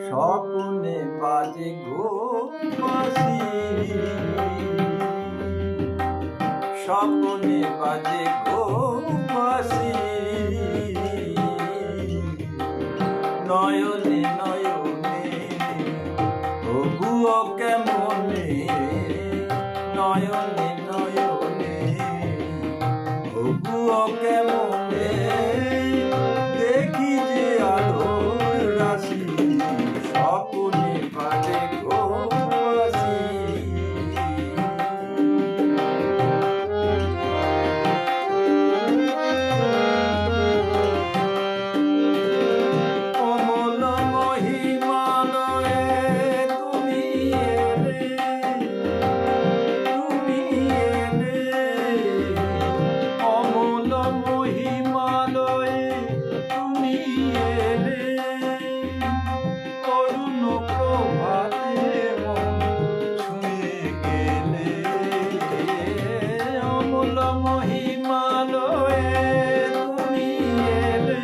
স্বপ্নে বাজে গো বাঁশি, স্বপ্নে বাজে গো বাঁশি, নয়নে নয়নে তবুও কেমনে, নয়নে নয়নে তবুও কেমনে দেখি যে আলোর রাশি, স্বপ্নে বাজে গো বাঁশি। অমল মহিমালয়ে তুমি এলে, তুমি এলে, অমল মহিমালয়ে তুমি এলে, করুণ প্রভাতে মন ছুঁয়ে গেলে, অমল মহিমালয়ে তুমি এলে,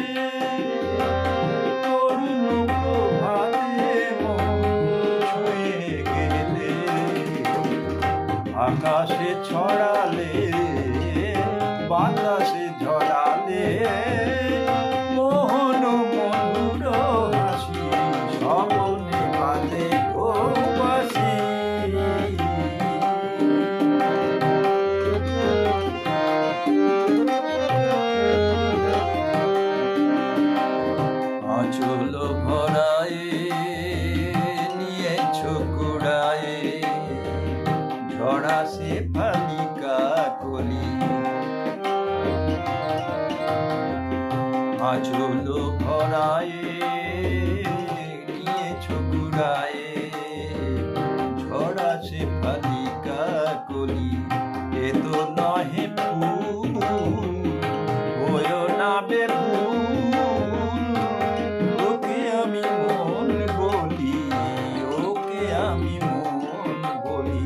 করুণ প্রভাতে মন ছুঁয়ে গেলে, আকাশে ছড়ালে বাতাসে ঝরালে মোহন মধুর হাসি, স্বপ্নে বাজে গো বাঁশি। আঁচল ভরায়ে নিয়েছ কুড়ায়ে ঝরা সে ফালিকা কলি, আঁচল ভরায়ে নিয়েছ কুড়ায়ে ঝরা সে ফালিকা কলি, এ তো নহে ফুল হয়ো না বেফুল, ওকে আমি মন বলি, ওকে আমি মন বলি,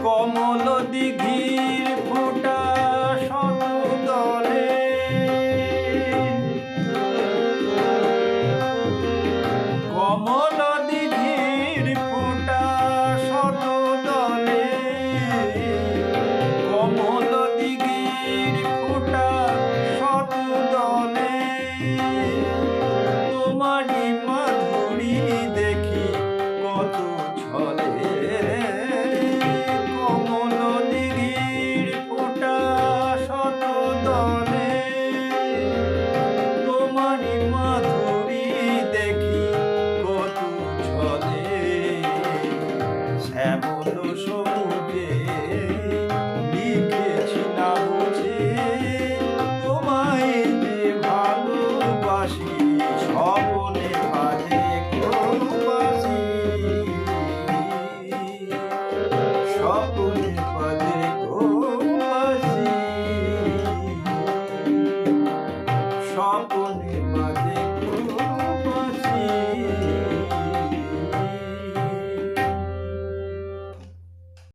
কমল দিঘির ফোঁটা শত দলে, কমল দিঘির ফোঁটা শত দলে, কমল দিঘির ফোঁটা শত দলে, তোমারই মাধুরী দেখি কত ছলে, কমল দিঘির ফোঁটা শত দলে, তোমারই মাধুরী দেখি কত ছলে, শ্যামল সবুজে লিখেছি না বুঝে তোমায় যে ভালোবাসি, স্বপ্নে বাজে গো বাঁশি, স্বপ্নে বাজে গো বাঁশি, স্বপ্নে